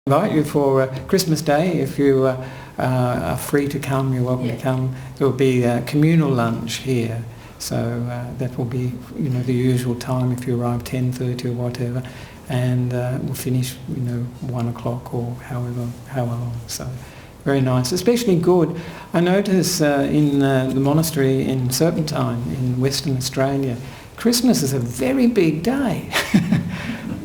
invite you for Christmas Day. If you are free to come, you're welcome to come. There will be a communal lunch here, so that will be, the usual time if you arrive 10:30 or whatever, and we'll finish, 1 o'clock or however long. So very nice, especially good. I notice in the monastery in Serpentine in Western Australia, Christmas is a very big day.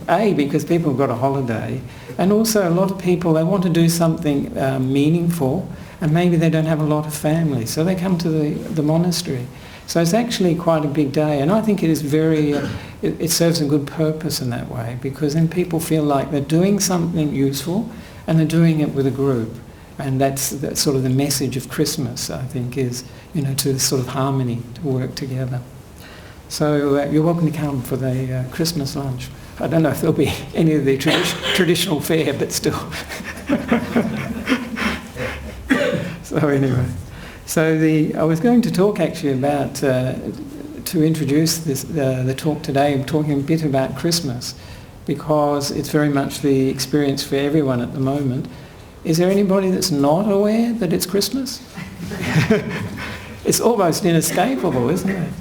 Because people have got a holiday, and also a lot of people, they want to do something meaningful, and maybe they don't have a lot of family, so they come to the monastery. So it's actually quite a big day, and I think it is very, it serves a good purpose in that way, because then people feel like they're doing something useful, and they're doing it with a group. And that's sort of the message of Christmas, I think, is, to sort of harmony, to work together. So you're welcome to come for the Christmas lunch. I don't know if there'll be any of the traditional fare, but still. So anyway, I was going to talk actually about, to introduce the talk today, I'm talking a bit about Christmas, because it's very much the experience for everyone at the moment. Is there anybody that's not aware that it's Christmas? It's almost inescapable, isn't it?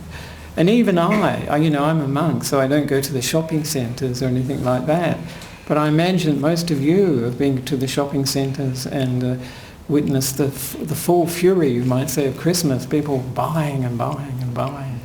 And even I'm a monk, so I don't go to the shopping centres or anything like that. But I imagine most of you have been to the shopping centres and witnessed the full fury, you might say, of Christmas. People buying and buying and buying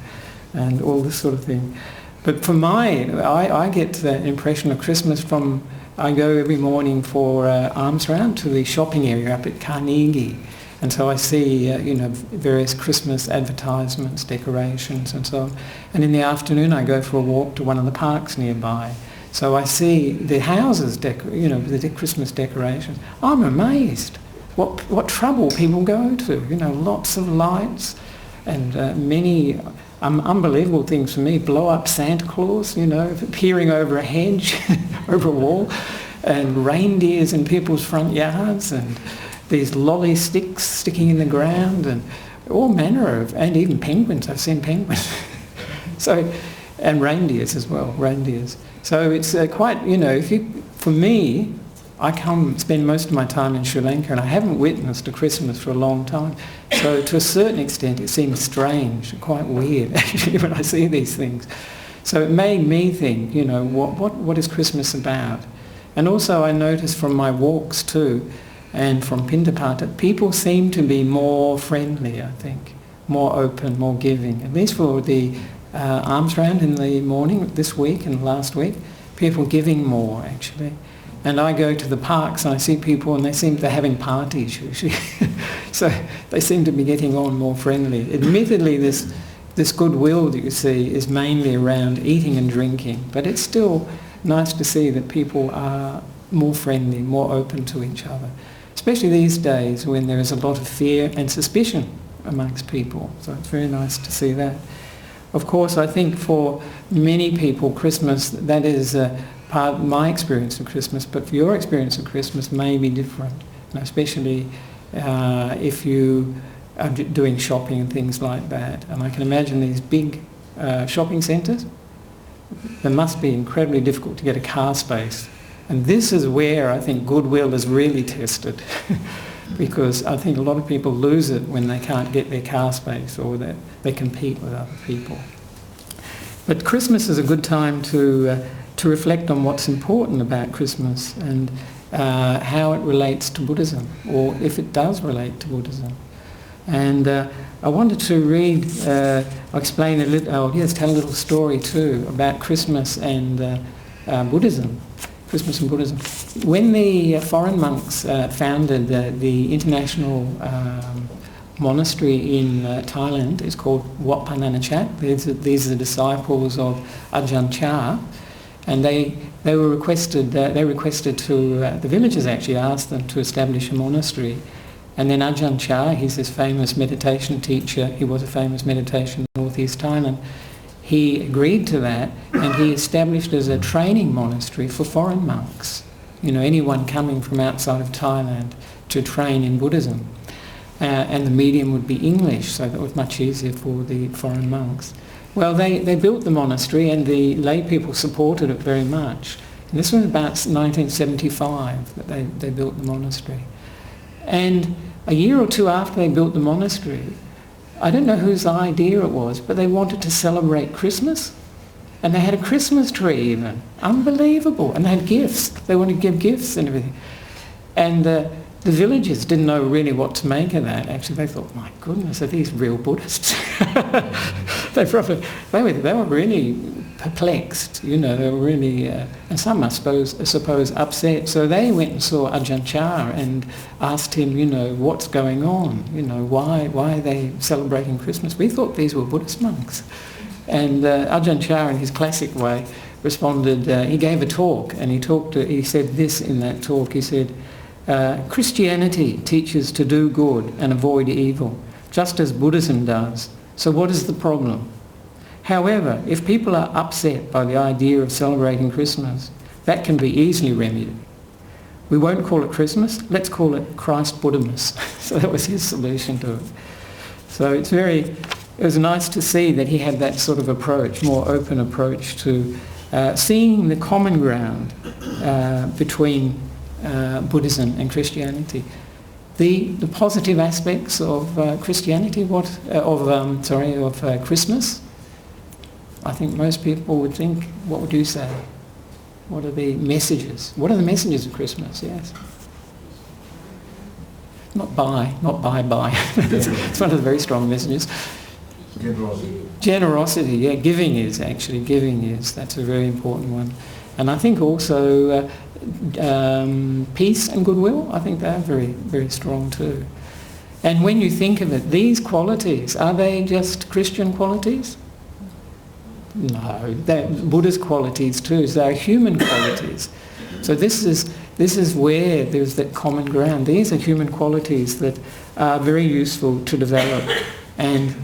and all this sort of thing. But for I get the impression of Christmas from, I go every morning for alms round to the shopping area up at Carnegie. And so I see, various Christmas advertisements, decorations and so on. And in the afternoon I go for a walk to one of the parks nearby. So I see the houses, the Christmas decorations. I'm amazed what trouble people go to. Lots of lights and many unbelievable things for me. Blow up Santa Claus, peering over a hedge, over a wall, and reindeers in people's front yards, and these lolly sticks sticking in the ground, and all manner of, and even penguins. I've seen penguins. And reindeers as well, reindeers. So it's quite, for me, I come spend most of my time in Sri Lanka, and I haven't witnessed a Christmas for a long time. So to a certain extent it seems strange, quite weird actually when I see these things. So it made me think, what is Christmas about? And also I noticed from my walks too, and from Pindapata, people seem to be more friendly, I think, more open, more giving. At least for the alms round in the morning this week and last week, people giving more actually. And I go to the parks and I see people and they seem to be having parties usually. So they seem to be getting on more friendly. Admittedly, this goodwill that you see is mainly around eating and drinking, but it's still nice to see that people are more friendly, more open to each other. Especially these days when there is a lot of fear and suspicion amongst people. So it's very nice to see that. Of course, I think for many people, Christmas, that is part of my experience of Christmas, but for your experience of Christmas may be different, especially if you are doing shopping and things like that. And I can imagine these big shopping centres, it must be incredibly difficult to get a car space. And this is where I think goodwill is really tested, because I think a lot of people lose it when they can't get their car space or that they compete with other people. But Christmas is a good time to reflect on what's important about Christmas and how it relates to Buddhism, or if it does relate to Buddhism. And I wanted to read, I'll explain a little, tell a little story too about Christmas and Buddhism. Christmas and Buddhism. When the foreign monks founded the international monastery in Thailand, it's called Wat Pah Nanachat. These are the disciples of Ajahn Brahm, and they requested to the villagers actually asked them to establish a monastery. And then Ajahn Brahm, he's this famous meditation teacher. He was a famous meditation in northeast Thailand. He agreed to that, and he established as a training monastery for foreign monks, anyone coming from outside of Thailand to train in Buddhism. And the medium would be English, so that was much easier for the foreign monks. Well, they built the monastery, and the lay people supported it very much. And this was about 1975 that they built the monastery. And a year or two after they built the monastery, I don't know whose idea it was, but they wanted to celebrate Christmas. And they had a Christmas tree even. Unbelievable. And they had gifts. They wanted to give gifts and everything. And the villagers didn't know really what to make of that. Actually, they thought, my goodness, are these real Buddhists? they were really perplexed, they were really, and some I suppose upset. So they went and saw Ajahn Chah and asked him, what's going on? Why are they celebrating Christmas? We thought these were Buddhist monks. And Ajahn Chah, in his classic way, responded. He gave a talk, and he said this in that talk. He said, Christianity teaches to do good and avoid evil, just as Buddhism does. So what is the problem? However, if people are upset by the idea of celebrating Christmas, that can be easily remedied. We won't call it Christmas, let's call it Christ Buddhamas. So that was his solution to it. So it was nice to see that he had that sort of approach, more open approach to seeing the common ground between Buddhism and Christianity. The positive aspects of Christianity, of Christmas, I think most people would think, what would you say? What are the messages? What are the messages of Christmas? Yes. Not bye. It's one of the very strong messages. Generosity, yeah. Giving is. That's a very important one. And I think also peace and goodwill, I think they're very, very strong too. And when you think of it, these qualities, are they just Christian qualities? No, they're Buddhist qualities too. So they're human qualities. So this is where there's that common ground. These are human qualities that are very useful to develop. And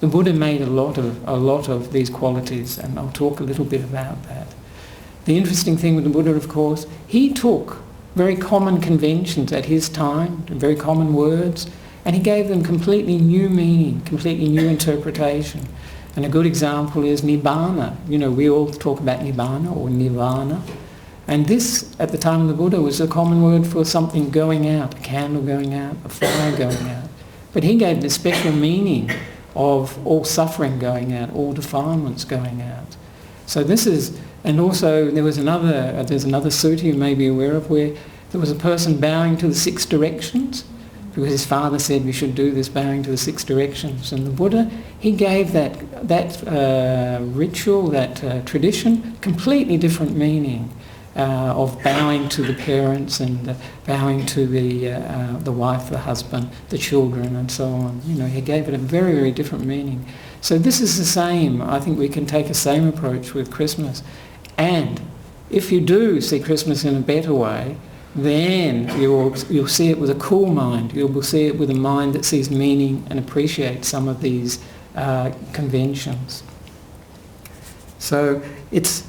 the Buddha made a lot of these qualities, and I'll talk a little bit about that. The interesting thing with the Buddha, of course, he took very common conventions at his time, very common words, and he gave them completely new meaning, completely new interpretation. And a good example is Nibbana. We all talk about Nibbana or Nirvana. And this, at the time of the Buddha, was a common word for something going out, a candle going out, a fire going out. But he gave the special meaning of all suffering going out, all defilements going out. So this is, and also there's another sutta you may be aware of where there was a person bowing to the 6 directions, because his father said we should do this bowing to the 6 directions. And the Buddha, he gave that ritual, that tradition, completely different meaning of bowing to the parents and bowing to the wife, the husband, the children, and so on. He gave it a very, very different meaning. So this is the same. I think we can take the same approach with Christmas. And if you do see Christmas in a better way, then you'll see it with a cool mind. You'll see it with a mind that sees meaning and appreciates some of these conventions. So it's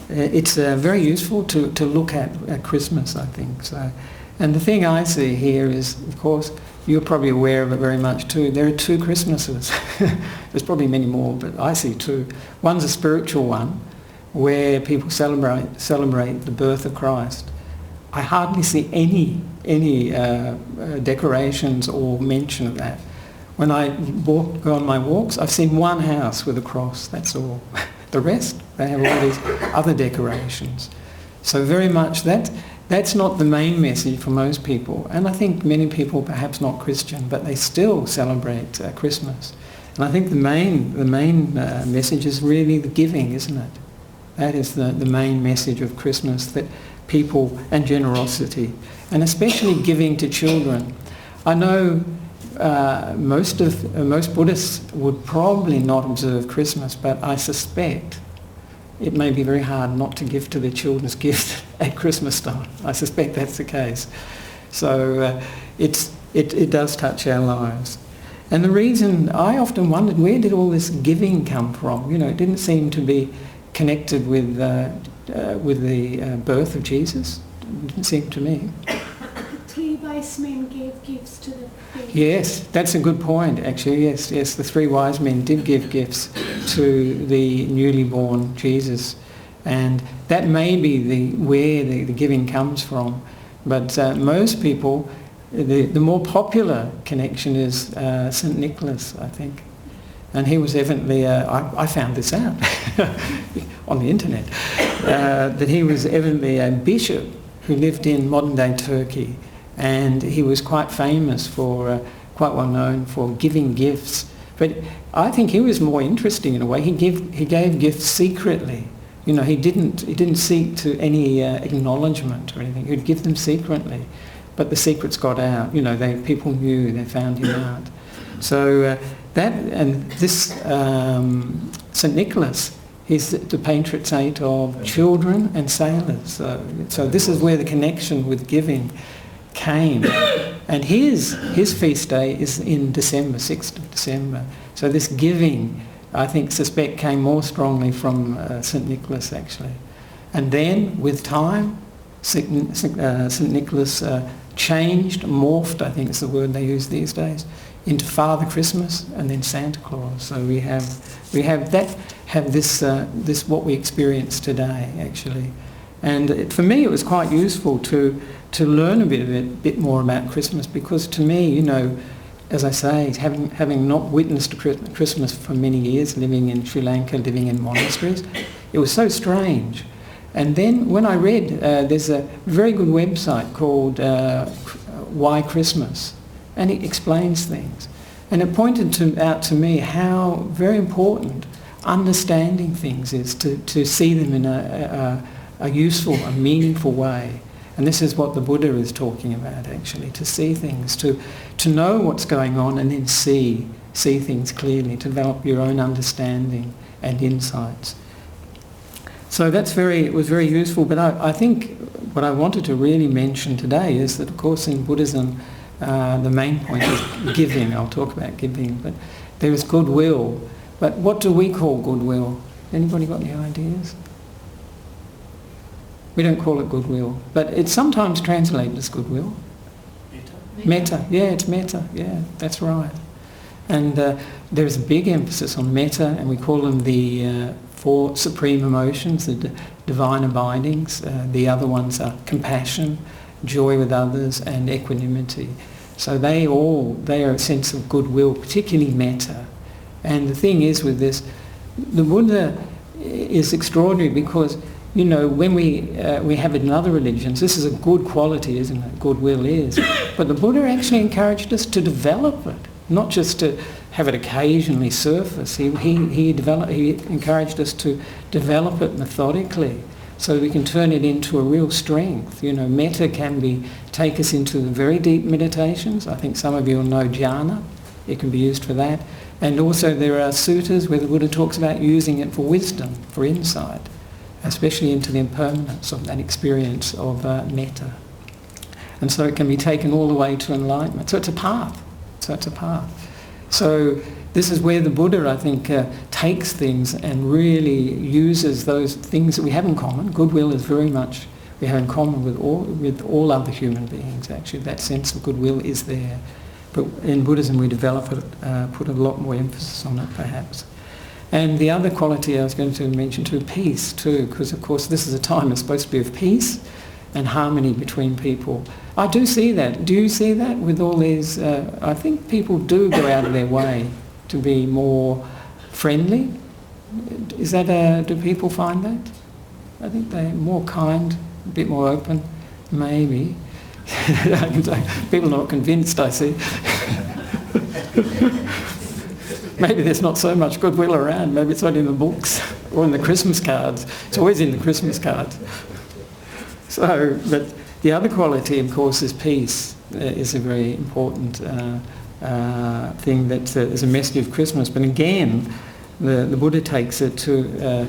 very useful to look at Christmas, I think. So, and the thing I see here is, of course, you're probably aware of it very much too. There are 2 Christmases. There's probably many more, but I see 2. One's a spiritual one, where people celebrate the birth of Christ. I hardly see any decorations or mention of that. When I go on my walks, I've seen one house with a cross, that's all. The rest, they have all these other decorations. So very much that's not the main message for most people. And I think many people, perhaps not Christian, but they still celebrate Christmas. And I think the main message is really the giving, isn't it? That is the main message of Christmas, that people, and generosity, and especially giving to children. I know most Buddhists would probably not observe Christmas, but I suspect it may be very hard not to give to their children's gift at Christmas time. I suspect that's the case. So it does touch our lives. And the reason, I often wondered, where did all this giving come from? It didn't seem to be connected with the birth of Jesus. It didn't seem to me. Tea by wise men gave gifts to the baby. Yes, that's a good point, actually. Yes, the three wise men did give gifts to the newly born Jesus. And that may be where the giving comes from. But most people, the more popular connection is St. Nicholas, I think. And he was evidently, I found this out on the internet, that he was evidently a bishop who lived in modern-day Turkey. And he was quite famous for, quite well known for giving gifts. But I think he was more interesting in a way. He gave gifts secretly. You know, he didn't seek to any acknowledgement or anything. He'd give them secretly, but the secrets got out. You know, people knew. They found him out. So this St. Nicholas, he's the patron saint of children and sailors. So this is where the connection with giving came, and his feast day is in December, 6th of December. So this giving, I suspect, came more strongly from St. Nicholas, actually. And then, with time, St. Nicholas changed, morphed, I think is the word they use these days, into Father Christmas and then Santa Claus. So we have this what we experience today, actually. And for me, it was quite useful to learn a bit more about Christmas, because to me, you know, as I say, having not witnessed Christmas for many years, living in Sri Lanka, living in monasteries, it was so strange. And then when I read, there's a very good website called Why Christmas, and it explains things. And it pointed out to me how very important understanding things is, to see them in a useful, a meaningful way. And this is what the Buddha is talking about, actually, to see things, to know what's going on and then see things clearly, to develop your own understanding and insights. So it was very useful. But I think what I wanted to really mention today is that, of course, in Buddhism, the main point is giving. I'll talk about giving, but there is goodwill. But what do we call goodwill? Anybody got any ideas? We don't call it goodwill, but it's sometimes translated as goodwill. Metta. Yeah, it's metta. Yeah, that's right. And there's a big emphasis on metta, and we call them the four supreme emotions, the divine abidings. The other ones are compassion, joy with others, and equanimity. So they are a sense of goodwill, particularly metta. And the thing is with this, the Buddha is extraordinary because, you know, when we have it in other religions, this is a good quality, isn't it? Goodwill is. But the Buddha actually encouraged us to develop it, not just to have it occasionally surface. He encouraged us to develop it methodically so we can turn it into a real strength. You know, metta can take us into very deep meditations. I think some of you will know jhana. It can be used for that. And also there are suttas where the Buddha talks about using it for wisdom, for insight, especially into the impermanence of that experience of metta. And so it can be taken all the way to enlightenment. So it's a path. So this is where the Buddha, I think, takes things and really uses those things that we have in common. Goodwill is very much we have in common with all other human beings, actually. That sense of goodwill is there. But in Buddhism we develop it, put a lot more emphasis on it, perhaps. And the other quality I was going to mention too, peace too, because of course this is a time that's supposed to be of peace and harmony between people. I do see that. Do you see that with all these? I think people do go out of their way to be more friendly. Is that? Do people find that? I think they're more kind, a bit more open, maybe. People are not convinced, I see. Maybe there's not so much goodwill around. Maybe it's only in the books or in the Christmas cards. It's always in the Christmas cards. So, but the other quality, of course, is peace. Is a very important thing that is a message of Christmas. But again, the Buddha takes it to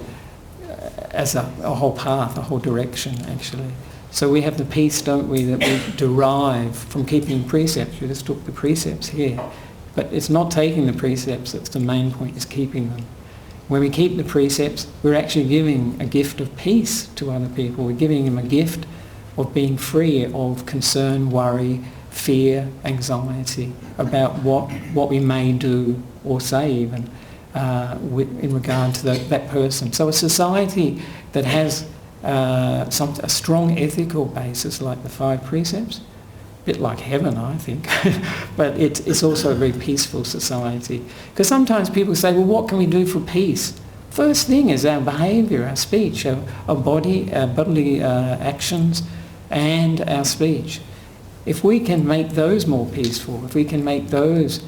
as a whole path, a whole direction, actually. So we have the peace, don't we, that we derive from keeping precepts. We just took the precepts here. But it's not taking the precepts that's the main point, is keeping them. When we keep the precepts, we're actually giving a gift of peace to other people. We're giving them a gift of being free of concern, worry, fear, anxiety about what we may do or say even in regard to that person. So a society that has a strong ethical basis like the 5 precepts, a bit like heaven, I think, but it's also a very peaceful society. Because sometimes people say, well, what can we do for peace? First thing is our behaviour, our speech, our bodily actions and our speech. If we can make those more peaceful, if we can make those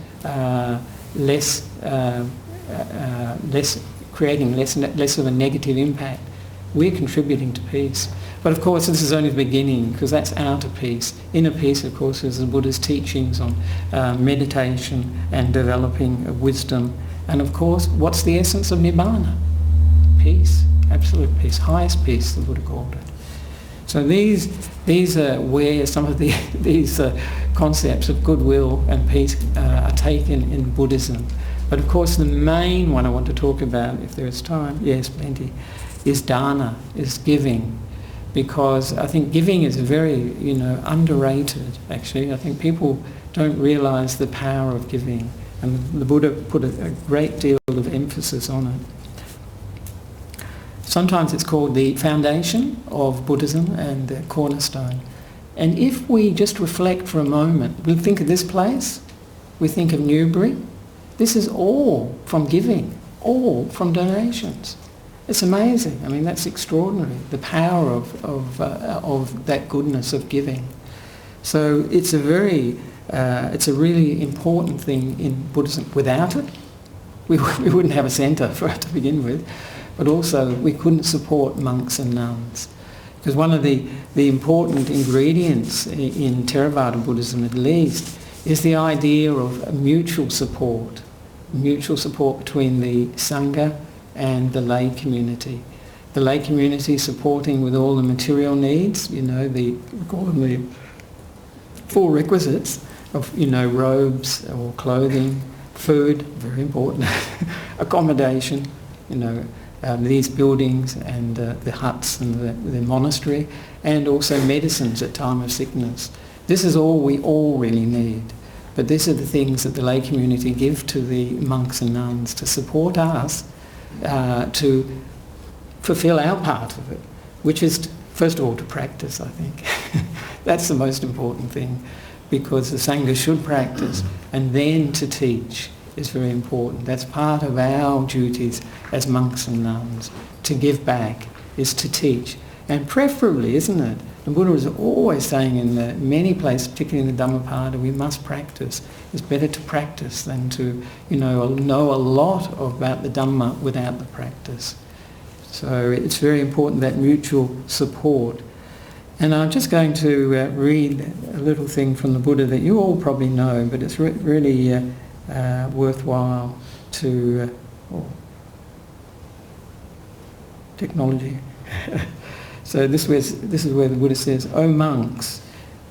creating less of a negative impact, we're contributing to peace. But of course this is only the beginning, because that's outer peace. Inner peace, of course, is the Buddha's teachings on meditation and developing wisdom. And of course, what's the essence of Nibbana? Peace, absolute peace, highest peace, the Buddha called it. So these are where some of these concepts of goodwill and peace are taken in Buddhism. But of course the main one I want to talk about, if there is time, yes, plenty, is dana, is giving. Because I think giving is very, underrated, actually. I think people don't realise the power of giving. And the Buddha put a great deal of emphasis on it. Sometimes it's called the foundation of Buddhism and the cornerstone. And if we just reflect for a moment, we think of this place, we think of Newbury, this is all from giving, all from donations. It's amazing. I mean, that's extraordinary, the power of that goodness of giving. So it's a really important thing in Buddhism. Without it, we wouldn't have a centre for it to begin with, but also we couldn't support monks and nuns. Because one of the important ingredients in Theravada Buddhism at least is the idea of mutual support between the Sangha and the lay community. The lay community supporting with all the material needs, we call them the 4 requisites of, robes or clothing, food, very important, accommodation, these buildings and the huts and the monastery, and also medicines at time of sickness. This is all we all really need. But these are the things that the lay community give to the monks and nuns to support us to fulfill our part of it, which is, first of all, to practice, I think. That's the most important thing, because the Sangha should practice, and then to teach is very important. That's part of our duties as monks and nuns. To give back is to teach. And preferably, isn't it? The Buddha is always saying in many places, particularly in the Dhammapada, we must practice. It's better to practice than to, know a lot about the Dhamma without the practice. So it's very important, that mutual support. And I'm just going to read a little thing from the Buddha that you all probably know, but it's really worthwhile to... technology. So this is where the Buddha says, "O monks,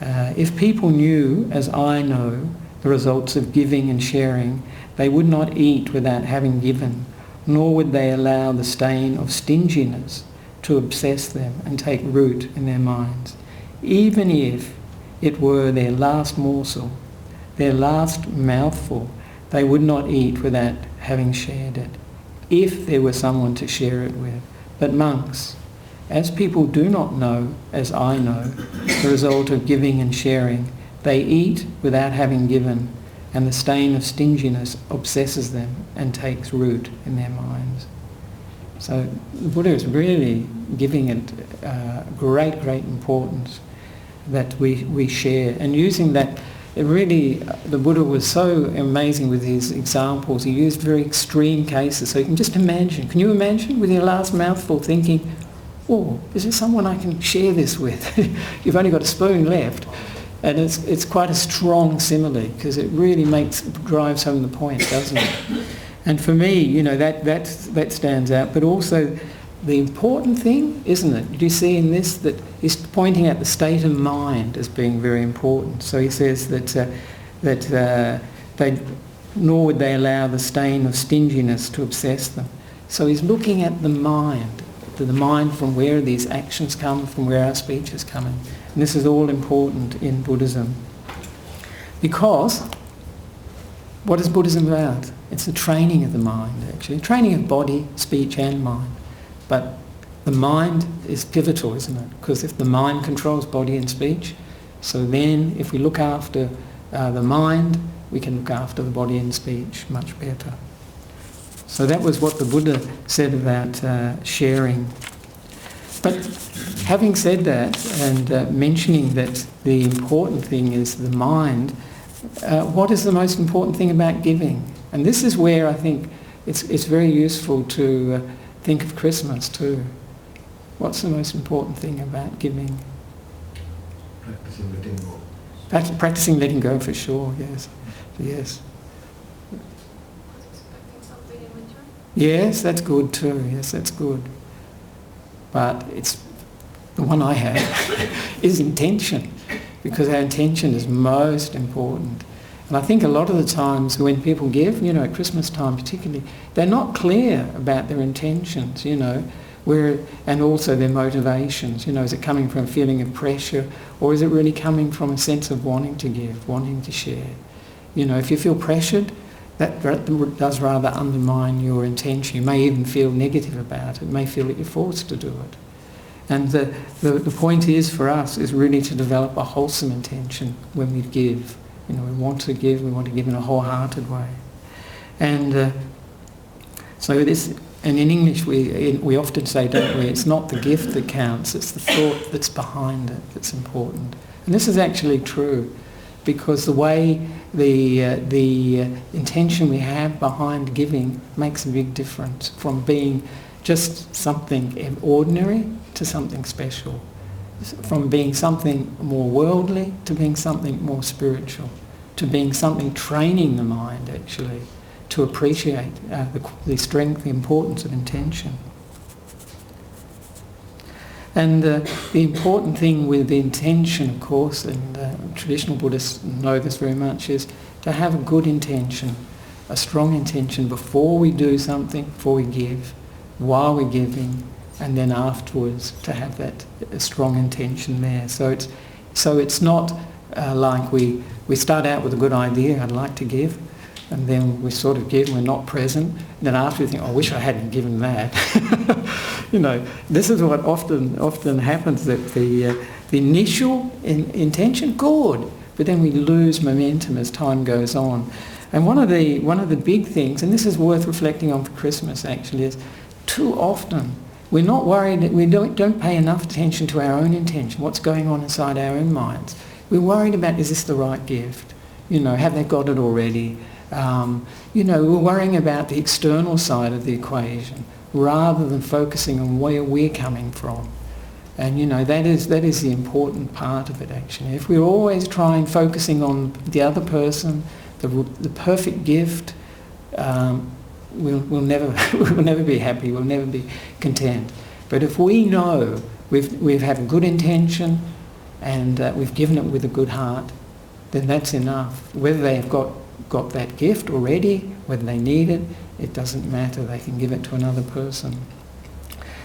if people knew, as I know, the results of giving and sharing, they would not eat without having given, nor would they allow the stain of stinginess to obsess them and take root in their minds. Even if it were their last morsel, their last mouthful, they would not eat without having shared it, if there were someone to share it with. But monks, as people do not know, as I know, the result of giving and sharing, they eat without having given, and the stain of stinginess obsesses them and takes root in their minds." So the Buddha is really giving it great importance that we share, and using that. It really, the Buddha was so amazing with his examples. He used very extreme cases, so you can just imagine. Can you imagine with your last mouthful thinking, "Oh, is there someone I can share this with?" You've only got a spoon left. And it's quite a strong simile, because it really drives home the point, doesn't it? And for me, that stands out. But also the important thing, isn't it? Do you see in this that he's pointing at the state of mind as being very important? So he says that nor would they allow the stain of stinginess to obsess them. So he's looking at the mind from where these actions come, from where our speech is coming. And this is all important in Buddhism. Because what is Buddhism about? It's the training of the mind, actually. Training of body, speech and mind. But the mind is pivotal, isn't it? Because if the mind controls body and speech, so then if we look after the mind, we can look after the body and speech much better. So that was what the Buddha said about sharing. But having said that, and mentioning that the important thing is the mind, what is the most important thing about giving? And this is where I think it's very useful to think of Christmas too. What's the most important thing about giving? Practicing letting go. Practicing letting go, for sure, yes. Yes. Expecting something in return? Yes, that's good too. Yes, that's good. But it's the one I have is intention, because our intention is most important. And I think a lot of the times when people give, at Christmas time particularly, they're not clear about their intentions, and also their motivations. Is it coming from a feeling of pressure, or is it really coming from a sense of wanting to give, wanting to share? If you feel pressured, that does rather undermine your intention. You may even feel negative about it. You may feel that you're forced to do it. And the point is for us is really to develop a wholesome intention when we give. We want to give in a wholehearted way. And so this, and in English we often say, don't we, it's not the gift that counts, it's the thought that's behind it that's important. And this is actually true, because the way the intention we have behind giving makes a big difference, from being just something ordinary to something special, from being something more worldly to being something more spiritual, to being something training the mind actually to appreciate the strength, the importance of intention. And the important thing with the intention, of course, and traditional Buddhists know this very much, is to have a good intention, a strong intention before we do something, before we give, while we're giving, and then afterwards to have that strong intention there. So it's not like we start out with a good idea, I'd like to give, and then we sort of give and we're not present, and then after we think, I wish I hadn't given that. This is what often happens, that the initial intention, good, but then we lose momentum as time goes on. And one of the big things, and this is worth reflecting on for Christmas actually, is too often we're not worried, we don't pay enough attention to our own intention, what's going on inside our own minds. We're worried about, is this the right gift? Have they got it already? We're worrying about the external side of the equation rather than focusing on where we're coming from. And that is the important part of it actually. If we're always focusing on the other person, the perfect gift, we'll never be happy, we'll never be content. But if we know we've had a good intention and we've given it with a good heart, then that's enough. Whether they've got that gift already, whether they need it, it doesn't matter. They can give it to another person.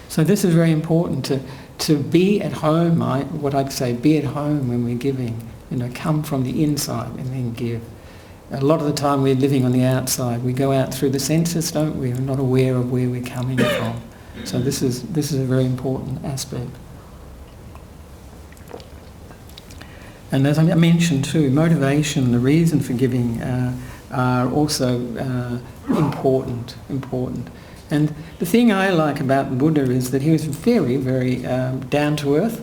So this is very important to be at home. What I'd say, be at home when we're giving. Come from the inside and then give. A lot of the time we're living on the outside. We go out through the senses, don't we? We're not aware of where we're coming from. So this is a very important aspect. And as I mentioned too, motivation, the reason for giving are also important. And the thing I like about the Buddha is that he was very, very down to earth,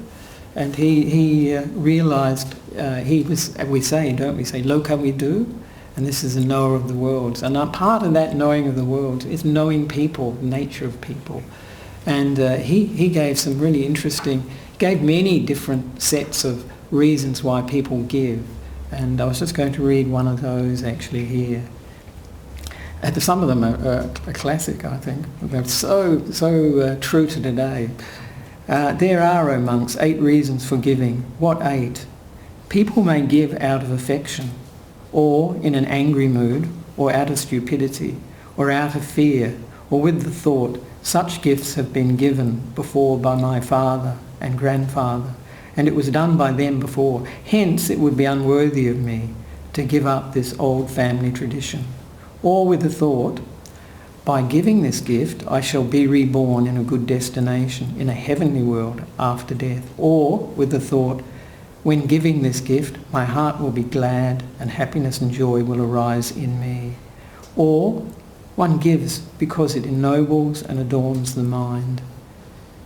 and he realised he was, we say, loka vidu, and this is a knower of the world. And a part of that knowing of the world is knowing people, the nature of people. And he gave some really interesting, gave many different sets of reasons why people give. And I was just going to read one of those actually here. Some of them are a classic, I think. They're so true to today. There are, O monks, 8 reasons for giving. What 8? People may give out of affection, or in an angry mood, or out of stupidity, or out of fear, or with the thought, such gifts have been given before by my father and grandfather, and it was done by them before. Hence it would be unworthy of me. to give up this old family tradition, or with the thought, by giving this gift I shall be reborn in a good destination, in a heavenly world after death, or with the thought, when giving this gift my heart will be glad and happiness and joy will arise in me. Or one gives because it ennobles and adorns the mind.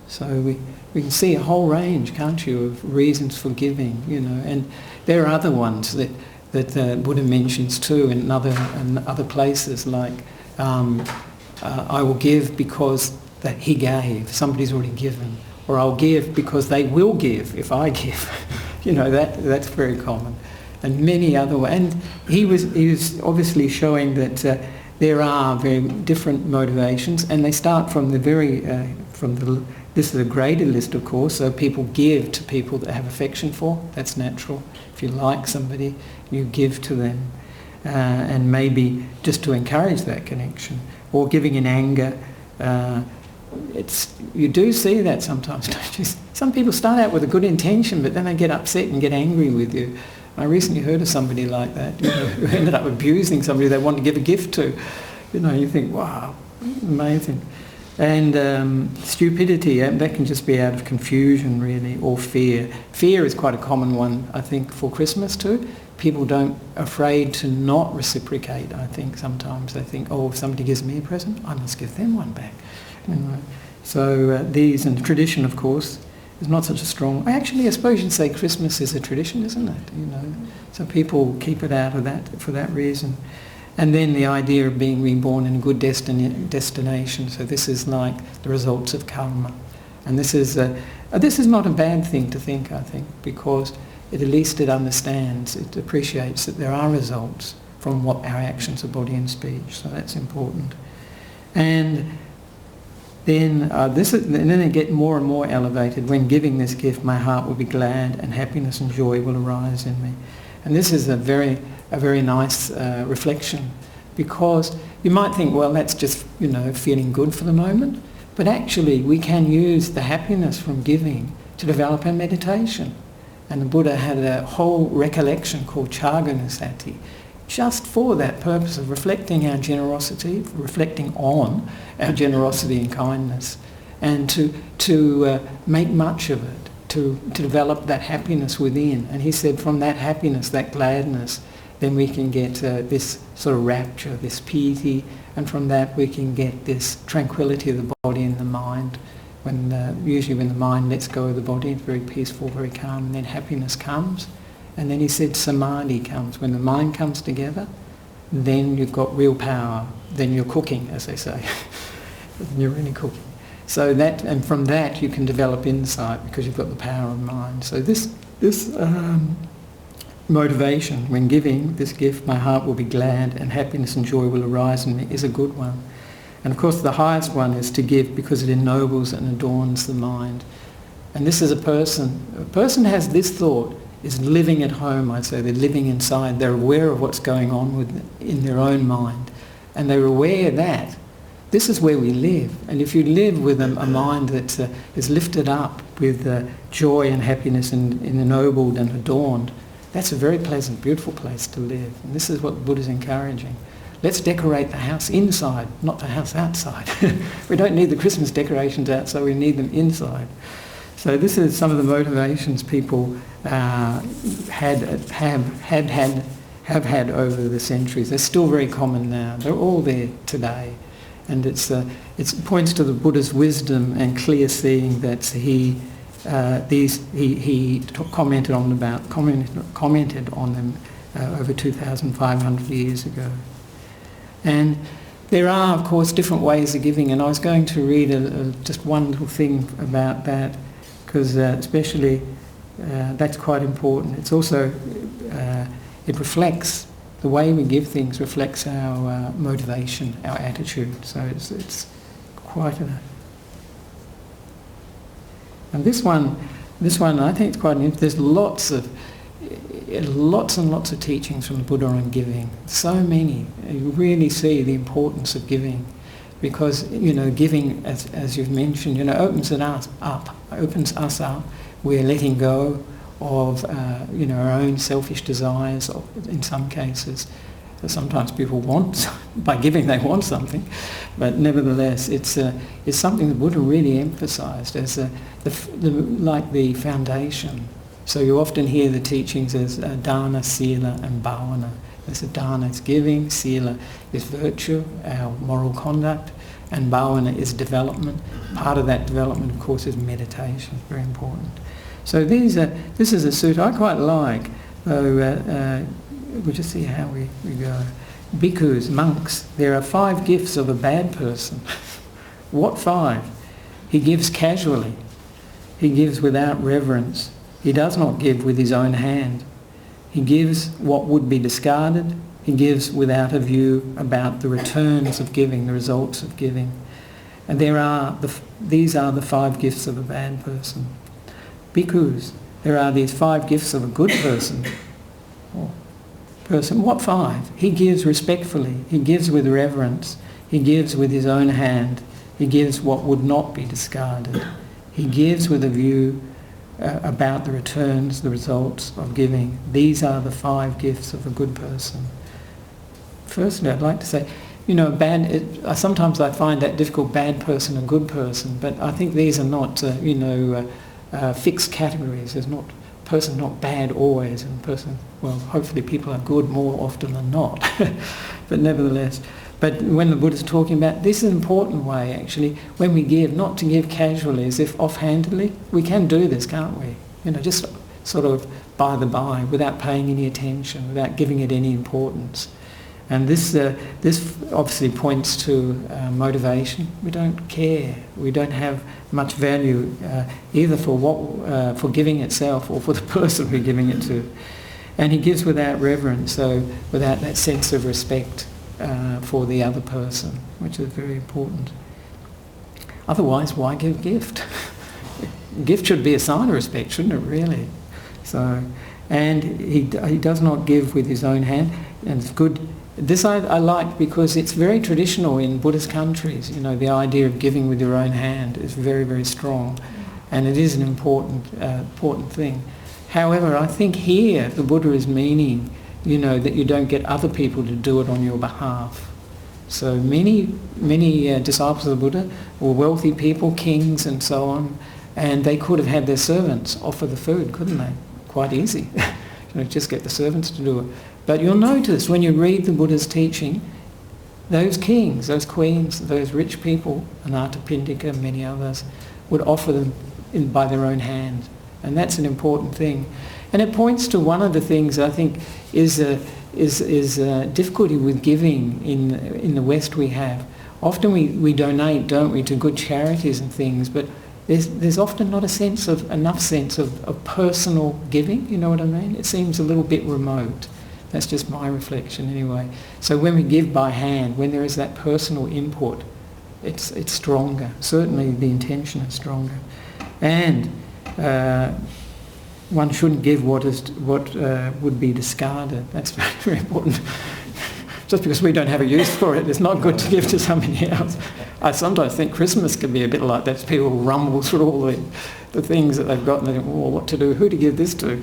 So we can see a whole range, can't you, of reasons for giving, and there are other ones that Buddha mentions too in other places, like I will give because that he gave, somebody's already given, or I'll give because they will give if I give. That's very common, and many other ways. And he was obviously showing that there are very different motivations, and they start from this is a graded list, of course, so people give to people that have affection for. That's natural. If you like somebody, you give to them, and maybe just to encourage that connection, or giving in anger. You do see that sometimes, don't you? Some people start out with a good intention, but then they get upset and get angry with you. I recently heard of somebody like that, who ended up abusing somebody they wanted to give a gift to. You think, wow, amazing. And stupidity, that can just be out of confusion, really, or fear. Fear is quite a common one, I think, for Christmas too. People afraid to not reciprocate, I think, sometimes. They think, oh, if somebody gives me a present, I must give them one back. So these, and tradition, of course, is not such a strong... I suppose you'd say Christmas is a tradition, isn't it? So people keep it out of that for that reason. And then the idea of being reborn in a good destination. So this is like the results of karma. And this is not a bad thing to think, I think, because at least it understands, it appreciates that there are results from what our actions of body and speech. So that's important. And then then they get more and more elevated. When giving this gift, my heart will be glad and happiness and joy will arise in me. And this is a very nice reflection, because you might think, well, that's just, feeling good for the moment. But actually, we can use the happiness from giving to develop our meditation. And the Buddha had a whole recollection called Chaganusati, just for that purpose of reflecting our generosity, reflecting on our generosity and kindness, and to make much of it, to develop that happiness within. And he said from that happiness, that gladness, then we can get this sort of rapture, this piety, and from that we can get this tranquility of the body and the mind. Usually when the mind lets go of the body, it's very peaceful, very calm, and then happiness comes. And then he said samadhi comes. When the mind comes together, then you've got real power. Then you're cooking, as they say. You're really cooking. So and from that you can develop insight, because you've got the power of mind. So this motivation, when giving this gift, my heart will be glad and happiness and joy will arise in me, is a good one. And of course the highest one is to give because it ennobles and adorns the mind. And this is a person has this thought, is living at home, I'd say. They're living inside. They're aware of what's going on in their own mind. And they're aware that this is where we live. And if you live with a mind that is lifted up with joy and happiness and ennobled and adorned, that's a very pleasant, beautiful place to live. And this is what the Buddha's encouraging. Let's decorate the house inside, not the house outside. We don't need the Christmas decorations outside, we need them inside. So this is some of the motivations people have had over the centuries. They're still very common now. They're all there today. And it points to the Buddha's wisdom and clear seeing that he commented on them over 2,500 years ago. And there are, of course, different ways of giving, and I was going to read just one little thing about that, because especially that's quite important. It's also, it reflects, the way we give things reflects our motivation, our attitude. So it's quite a... And this one I think it's quite interesting. There's lots and lots of teachings from the Buddha on giving. So many. You really see the importance of giving, because giving, as you've mentioned, opens us up. We're letting go of our own selfish desires in some cases. Sometimes people want, by giving they want something, but nevertheless it's something the Buddha really emphasised as like the foundation. So you often hear the teachings as dana, sila and bhavana. So dana is giving, sila is virtue, our moral conduct, and bhavana is development. Part of that development, of course, is meditation, very important. So this is a sutta I quite like, though we'll just see how we go. Bhikkhus, monks, there are 5 gifts of a bad person. What 5? He gives casually. He gives without reverence. He does not give with his own hand. He gives what would be discarded. He gives without a view about the returns of giving, the results of giving. And these are the 5 gifts of a bad person. Bhikkhus, there are these 5 gifts of a good person. What 5? He gives respectfully. He gives with reverence. He gives with his own hand. He gives what would not be discarded. He gives with a view about the returns, the results of giving. These are the 5 gifts of a good person. Firstly, I'd like to say, sometimes I find that difficult, bad person and good person, but I think these are not, fixed categories. There's not person not bad always, and person, well, hopefully people are good more often than not, but nevertheless. But when the Buddha's talking about, this is an important way actually, when we give, not to give casually as if offhandedly. We can do this, can't we? Just sort of by the by, without paying any attention, without giving it any importance. And this obviously points to motivation. We don't care. We don't have much value either for giving itself or for the person we're giving it to. And he gives without reverence, so without that sense of respect for the other person, which is very important. Otherwise, why give gift? Gift should be a sign of respect, shouldn't it, really? So, and he does not give with his own hand, and it's good. This I like because it's very traditional in Buddhist countries. The idea of giving with your own hand is very, very strong, and it is an important thing. However, I think here the Buddha is meaning, that you don't get other people to do it on your behalf. So many disciples of the Buddha were wealthy people, kings and so on, and they could have had their servants offer the food, couldn't they? Quite easy. Just get the servants to do it. But you'll notice when you read the Buddha's teaching, those kings, those queens, those rich people, Anathapindika and many others, would offer them by their own hand. And that's an important thing. And it points to one of the things I think is difficulty with giving in the West we have. Often we donate, don't we, to good charities and things, but there's often not enough sense of personal giving, you know what I mean? It seems a little bit remote. That's just my reflection anyway. So when we give by hand, when there is that personal input, it's stronger. Certainly the intention is stronger. And one shouldn't give what would be discarded. That's very, very important. Just because we don't have a use for it, it's not good to give to somebody else. I sometimes think Christmas can be a bit like that. People rumble through all the things that they've got and they think, well, what to do? Who to give this to?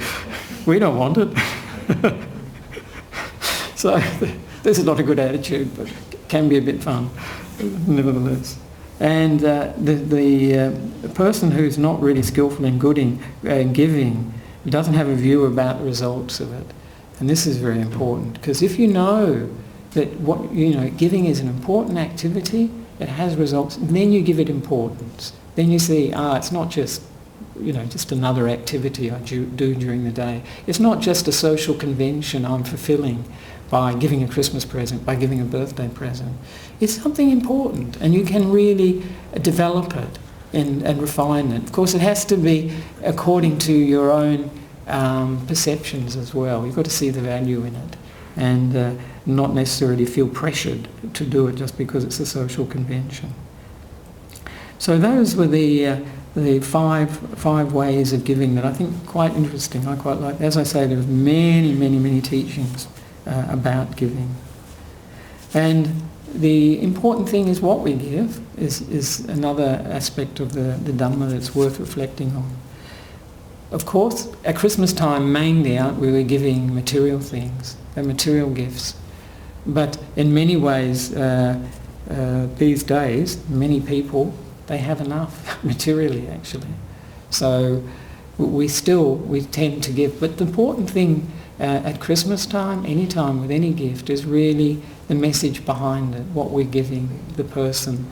We don't want it. So this is not a good attitude, but it can be a bit fun, nevertheless. And the person who's not really skillful in giving doesn't have a view about the results of it. And this is very important, because if you know that giving is an important activity, it has results, then you give it importance. Then you see, it's not just another activity I do during the day. It's not just a social convention I'm fulfilling by giving a Christmas present, by giving a birthday present. It's something important, and you can really develop it and refine it. Of course, it has to be according to your own perceptions as well. You've got to see the value in it, and not necessarily feel pressured to do it just because it's a social convention. So those were the five ways of giving that I think quite interesting. I quite like. As I say, there's many teachings about giving, and the important thing is what we give is another aspect of the Dhamma that's worth reflecting on. of course, at Christmas time mainly we were giving material things, material gifts. But in many ways, these days, many people, they have enough materially actually. So we tend to give. But the important thing at Christmas time, any time with any gift, is really the message behind it, what we're giving the person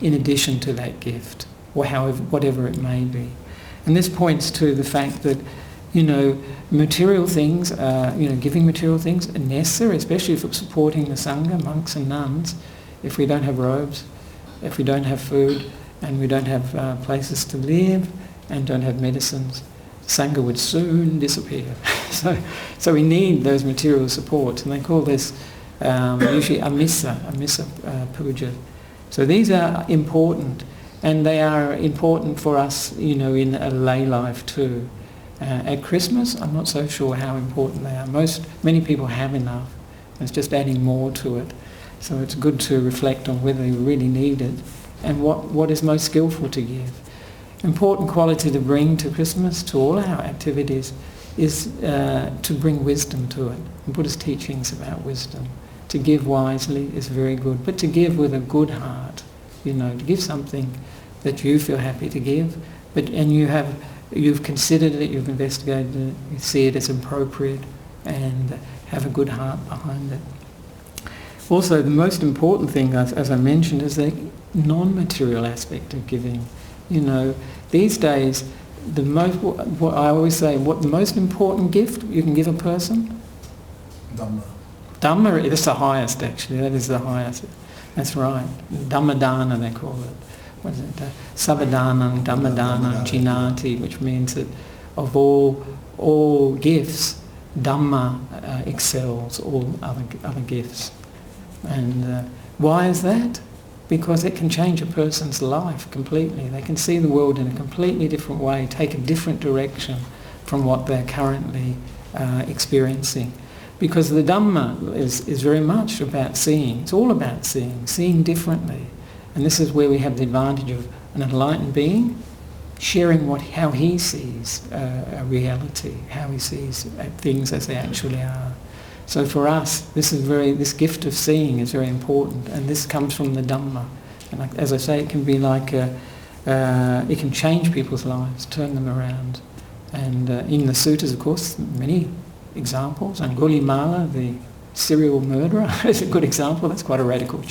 in addition to that gift, or however, whatever it may be. And this points to the fact that, material things, giving material things are necessary, especially for supporting the Sangha, monks and nuns. If we don't have robes, if we don't have food, and we don't have places to live, and don't have medicines, Sangha would soon disappear. So we need those material supports, and they call this usually amissa puja. So these are important, and they are important for us, in a lay life too. At Christmas, I'm not so sure how important they are. Many people have enough. It's just adding more to it. So it's good to reflect on whether you really need it and what is most skillful to give. Important quality to bring to Christmas, to all our activities, is to bring wisdom to it. The Buddhist teachings about wisdom. To give wisely is very good, but to give with a good heart, to give something that you feel happy to give, and you've considered it, you've investigated it, you see it as appropriate, and have a good heart behind it. Also, the most important thing, as I mentioned, is the non-material aspect of giving. These days, what I always say, what the most important gift you can give a person? Dhamma. Dhamma is the highest, actually. That is the highest. That's right. Dhammadana, they call it. What is it? Sabbadanam, Dhammadanam, Jinati, which means that of all gifts, Dhamma excels all other gifts. And why is that? Because it can change a person's life completely. They can see the world in a completely different way, take a different direction from what they're currently experiencing. Because the Dhamma is very much about seeing. It's all about seeing differently. And this is where we have the advantage of an enlightened being sharing how he sees a reality, how he sees things as they actually are. So for us, this gift of seeing is very important, and this comes from the Dhamma. And as I say, it can be like it can change people's lives, turn them around. And in the suttas, of course, many examples. Angulimala, the serial murderer, is a good example. That's quite a radical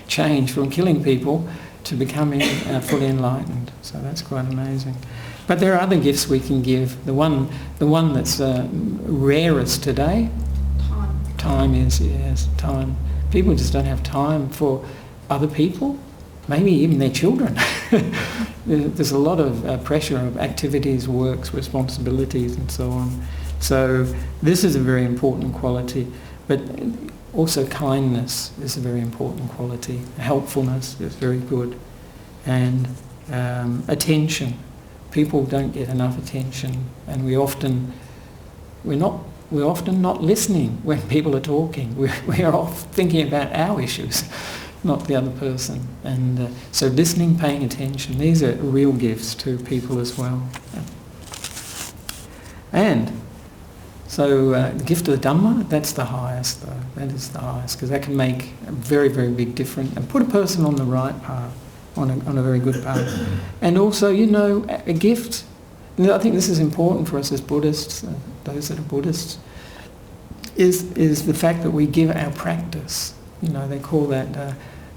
change from killing people to becoming fully enlightened. So that's quite amazing. But there are other gifts we can give. The one that's rarest today. Time is, yes, time. People just don't have time for other people, maybe even their children. There's a lot of pressure of activities, works, responsibilities and so on. So this is a very important quality, but also kindness is a very important quality. Helpfulness is very good. And attention. People don't get enough attention, and we're often not listening when people are talking. We're off thinking about our issues, not the other person. And so listening, paying attention, these are real gifts to people as well. And so the gift of the Dhamma, that's the highest though. That is the highest, because that can make a very, very big difference and put a person on the right path, on a very good path. And also, a gift. I think this is important for us as Buddhists, those that are Buddhists, is the fact that we give our practice. They call that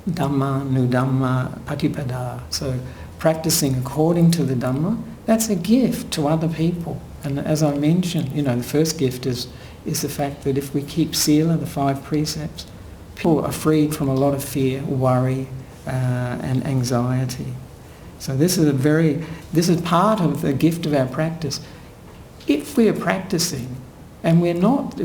Dhamma, Nudhamma, Patipada. So practicing according to the Dhamma, that's a gift to other people. And as I mentioned, the first gift is the fact that if we keep Sila, the 5 precepts, people are freed from a lot of fear, worry, and anxiety. So this is part of the gift of our practice. If we are practicing and we're not,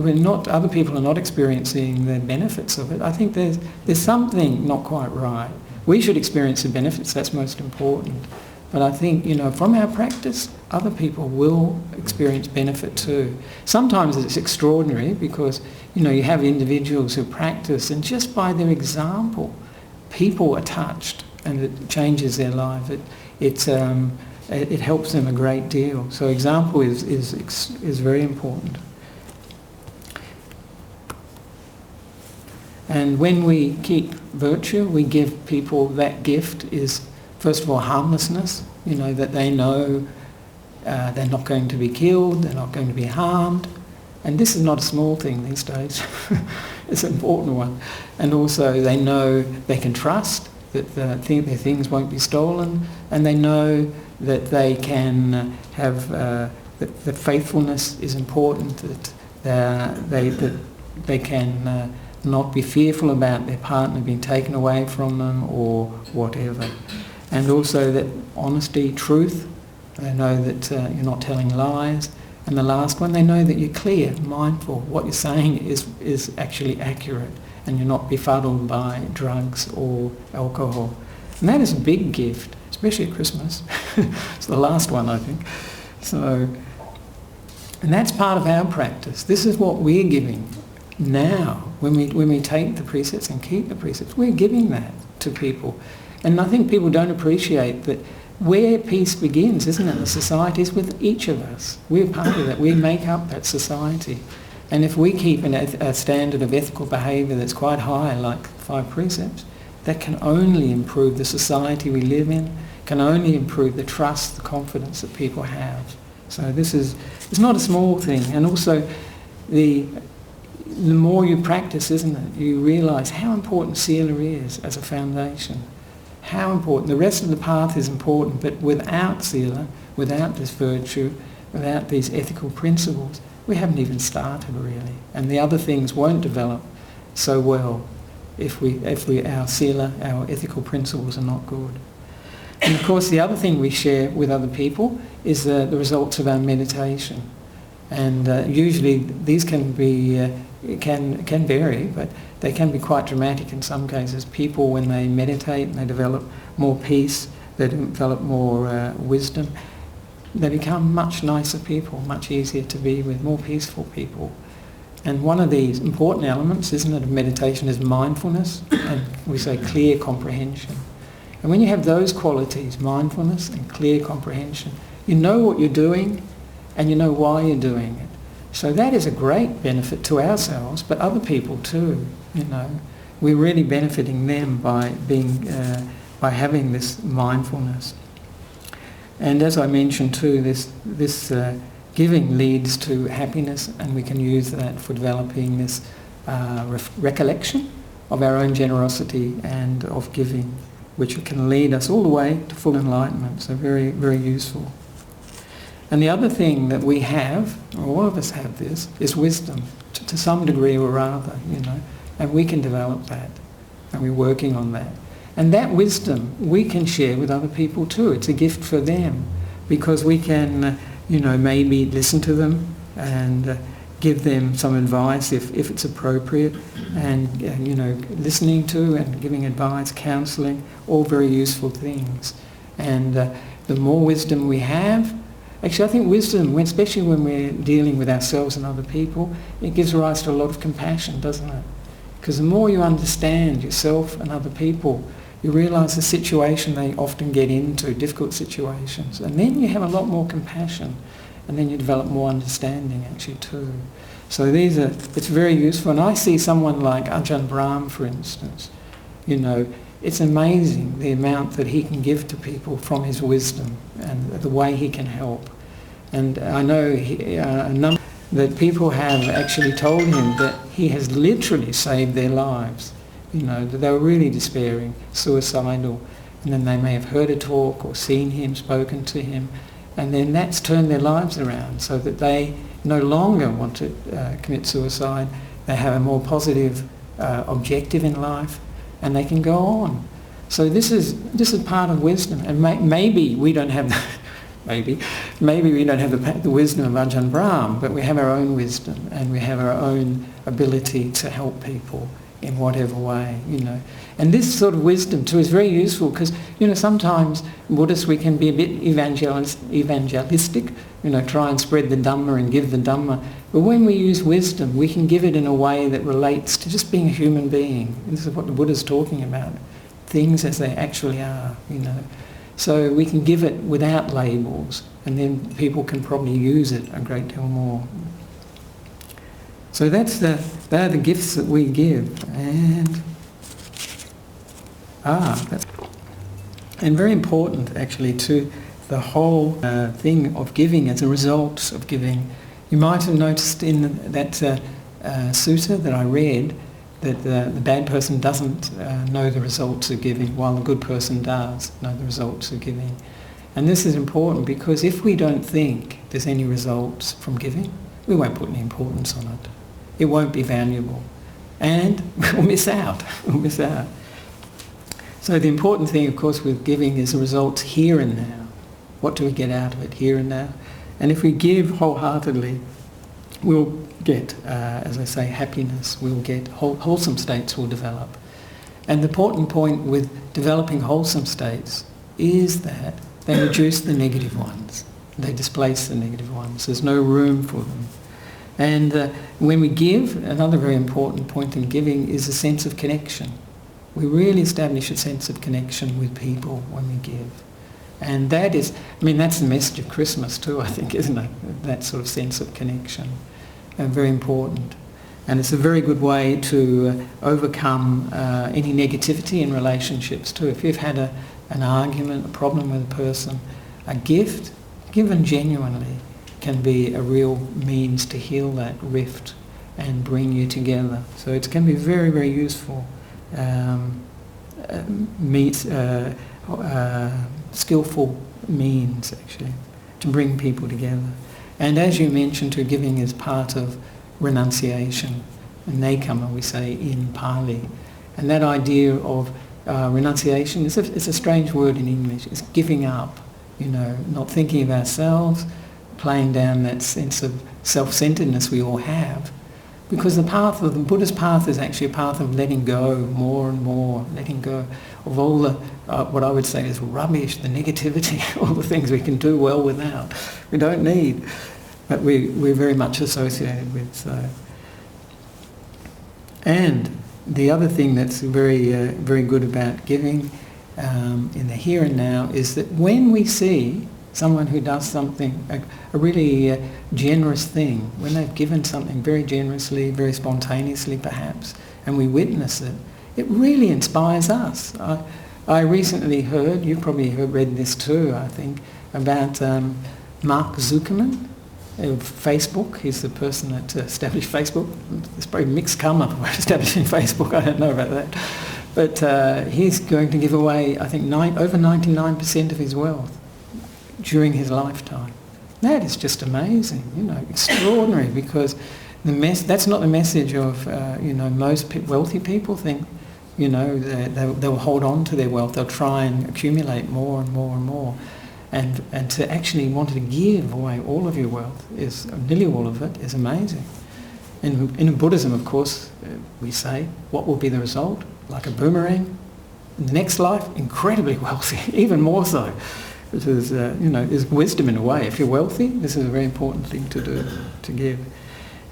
other people are not experiencing the benefits of it, I think there's something not quite right. We should experience the benefits, that's most important. But I think, from our practice, other people will experience benefit too. Sometimes it's extraordinary because, you have individuals who practice, and just by their example, people are touched and it changes their life. it helps them a great deal. So example is very important. And when we keep virtue, we give people that gift is, first of all, harmlessness, that they know they're not going to be killed, they're not going to be harmed. And this is not a small thing these days. It's an important one. And also they know they can trust that their things won't be stolen, and they know that they can have, that faithfulness is important, that they can not be fearful about their partner being taken away from them or whatever. And also that honesty, truth, they know that you're not telling lies. And the last one, they know that you're clear, mindful, what you're saying is actually accurate and you're not befuddled by drugs or alcohol. And that is a big gift, especially at Christmas. It's the last one, I think. So, and that's part of our practice. This is what we're giving now. When we take the precepts and keep the precepts, we're giving that to people. And I think people don't appreciate that where peace begins, isn't it? The society is with each of us. We're part of that. We make up that society. And if we keep a standard of ethical behaviour that's quite high, like 5 precepts, that can only improve the society we live in, can only improve the trust, the confidence that people have. So it's not a small thing. And also the more you practice, isn't it, you realise how important Sila is as a foundation. How important. The rest of the path is important, but without Sila, without this virtue, without these ethical principles, we haven't even started really. And the other things won't develop so well if our Sila, our ethical principles are not good. And of course the other thing we share with other people is the results of our meditation. And usually these can be can vary, but they can be quite dramatic in some cases. People, when they meditate, they develop more peace, they develop more wisdom, they become much nicer people, much easier to be with, more peaceful people. And one of these important elements, isn't it, of meditation is mindfulness, and we say clear comprehension. And when you have those qualities, mindfulness and clear comprehension, you know what you're doing and you know why you're doing it. So that is a great benefit to ourselves, but other people too. We're really benefiting them by by having this mindfulness. And as I mentioned too, this giving leads to happiness, and we can use that for developing this recollection of our own generosity and of giving, which can lead us all the way to full enlightenment. So very, very useful. And the other thing that we have, all of us have this, is wisdom, to some degree or other, and we can develop that, and we're working on that. And that wisdom we can share with other people too. It's a gift for them, because we can, maybe listen to them and give them some advice if it's appropriate, and, listening to and giving advice, counselling, all very useful things. And the more wisdom we have, actually, I think wisdom, especially when we're dealing with ourselves and other people, it gives rise to a lot of compassion, doesn't it? Because the more you understand yourself and other people, you realise the situation they often get into, difficult situations, and then you have a lot more compassion, and then you develop more understanding actually too. So it's very useful. And I see someone like Ajahn Brahm, for instance, it's amazing the amount that he can give to people from his wisdom and the way he can help. And I know a number that people have actually told him that he has literally saved their lives. That they were really despairing, suicidal, and then they may have heard a talk or seen him, spoken to him, and then that's turned their lives around so that they no longer want to commit suicide. They have a more positive objective in life, and they can go on. So this is part of wisdom, and maybe we don't have maybe we don't have the wisdom of Ajahn Brahm, but we have our own wisdom, and we have our own ability to help people in whatever way, And this sort of wisdom too is very useful because, sometimes Buddhists, we can be a bit evangelistic, try and spread the Dhamma and give the Dhamma. But when we use wisdom, we can give it in a way that relates to just being a human being. This is what the Buddha's talking about. Things as they actually are, So we can give it without labels, and then people can probably use it a great deal more. So they're the gifts that we give. And very important actually to the whole thing of giving as a result of giving. You might have noticed in that sutta that I read that the bad person doesn't know the results of giving, while the good person does know the results of giving. And this is important because if we don't think there's any results from giving, we won't put any importance on it. It won't be valuable. And we'll miss out. We'll miss out. So the important thing, of course, with giving is the results here and now. What do we get out of it here and now? And if we give wholeheartedly, we'll get, as I say, happiness. We'll get wholesome states will develop. And the important point with developing wholesome states is that they reduce the negative ones. They displace the negative ones. There's no room for them. And when we give, another very important point in giving is a sense of connection. We really establish a sense of connection with people when we give. And that is, that's the message of Christmas too, I think, isn't it? That sort of sense of connection. Very important. And it's a very good way to overcome any negativity in relationships too. If you've had an argument, a problem with a person, a gift given genuinely can be a real means to heal that rift and bring you together. So it can be very, very useful. Skillful means actually to bring people together. And as you mentioned, too, giving is part of renunciation. Nekama, we say in Pali. And that idea of renunciation is it's a strange word in English. It's giving up, not thinking of ourselves, playing down that sense of self-centeredness we all have. Because the Buddha's path is actually a path of letting go more and more, letting go of all the, what I would say is rubbish, the negativity, all the things we can do well without. We don't need, but we're very much associated with. So. And the other thing that's very, very good about giving in the here and now is that when we see someone who does something, a really generous thing, when they've given something very generously, very spontaneously perhaps, and we witness it, it really inspires us. I recently heard, you probably read this too, I think, about Mark Zuckerman of Facebook. He's the person that established Facebook. It's probably mixed karma for establishing Facebook, I don't know about that. But he's going to give away, I think, over 99% of his wealth during his lifetime. That is just amazing, extraordinary, because that's not the message of, most wealthy people think, they'll hold on to their wealth, they'll try and accumulate more and more and more. And to actually want to give away all of your wealth, nearly all of it, is amazing. In Buddhism, of course, we say, what will be the result? Like a boomerang. In the next life, incredibly wealthy, even more so. This is, is wisdom in a way. If you're wealthy, this is a very important thing to do, to give.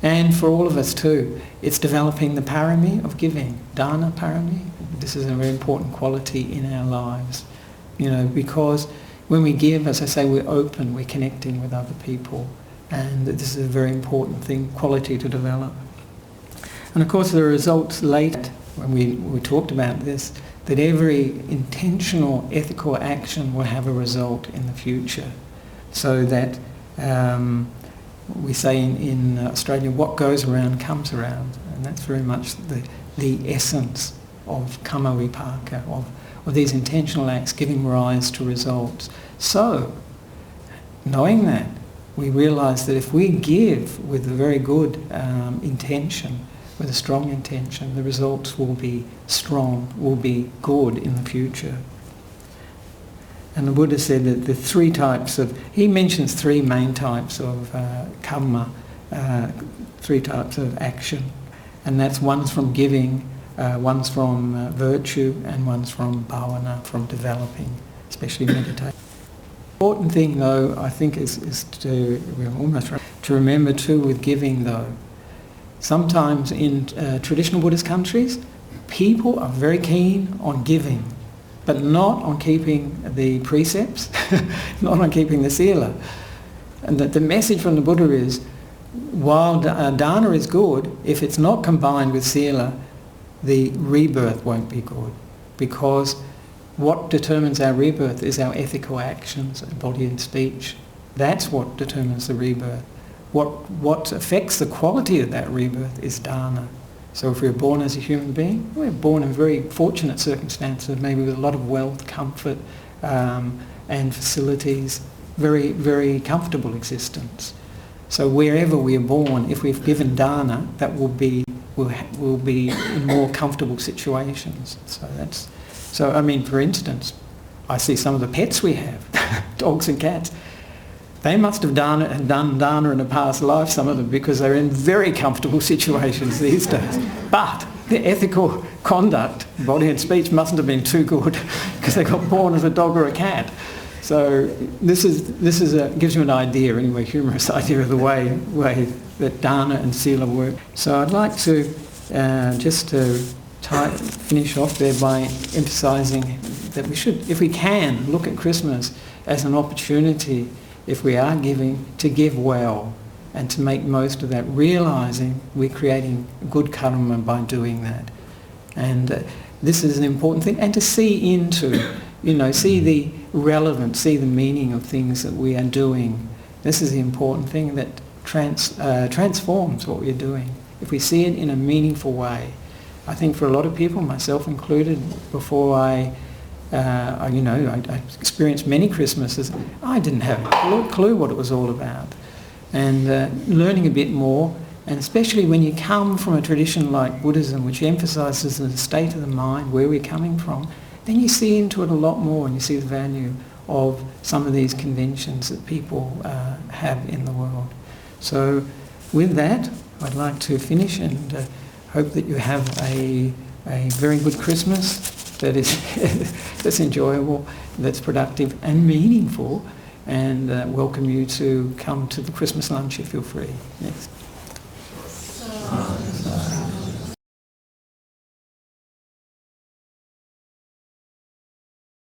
And for all of us too, it's developing the parami of giving, dana parami. This is a very important quality in our lives, because when we give, as I say, we're open, we're connecting with other people, and this is a very important quality to develop. And of course, the results later, when we talked about this, that every intentional ethical action will have a result in the future. So that we say in Australia, what goes around comes around. And that's very much the essence of karma vipaka, of these intentional acts giving rise to results. So, knowing that, we realise that if we give with a very good intention, with a strong intention, the results will be strong, will be good in the future. And the Buddha said that the three types he mentions three main types of karma, three types of action. And that's one's from giving, one's from virtue, and one's from bhavana, from developing, especially meditation. The important thing though, I think, is to remember too with giving though. Sometimes in traditional Buddhist countries, people are very keen on giving. but not on keeping the precepts, not on keeping the sila. And that the message from the Buddha is, while dana is good, if it's not combined with sila, the rebirth won't be good. Because what determines our rebirth is our ethical actions, body and speech. That's what determines the rebirth. What affects the quality of that rebirth is dana. So if we're born as a human being, we're born in very fortunate circumstances, maybe with a lot of wealth, comfort, and facilities, very, very comfortable existence. So wherever we are born, if we've given dana, that will be in more comfortable situations. So I mean, for instance, I see some of the pets we have, dogs and cats. They must have done dana in a past life, some of them, because they're in very comfortable situations these days. But their ethical conduct, body and speech, mustn't have been too good because they got born as a dog or a cat. So this gives you an idea, anyway, humorous idea of the way that dana and sila work. So I'd like to just to finish off there by emphasising that we should, if we can, look at Christmas as an opportunity, if we are giving, to give well and to make most of that, realising we're creating good karma by doing that. And this is an important thing. And to see into, see the relevance, see the meaning of things that we are doing. This is the important thing that transforms what we're doing. If we see it in a meaningful way. I think for a lot of people, myself included, before I experienced many Christmases, I didn't have a clue what it was all about. And learning a bit more, and especially when you come from a tradition like Buddhism, which emphasises the state of the mind, where we're coming from, then you see into it a lot more, and you see the value of some of these conventions that people have in the world. So with that, I'd like to finish and hope that you have a very good Christmas that is that's enjoyable, that's productive and meaningful, and welcome you to come to the Christmas lunch if you're free. Yes.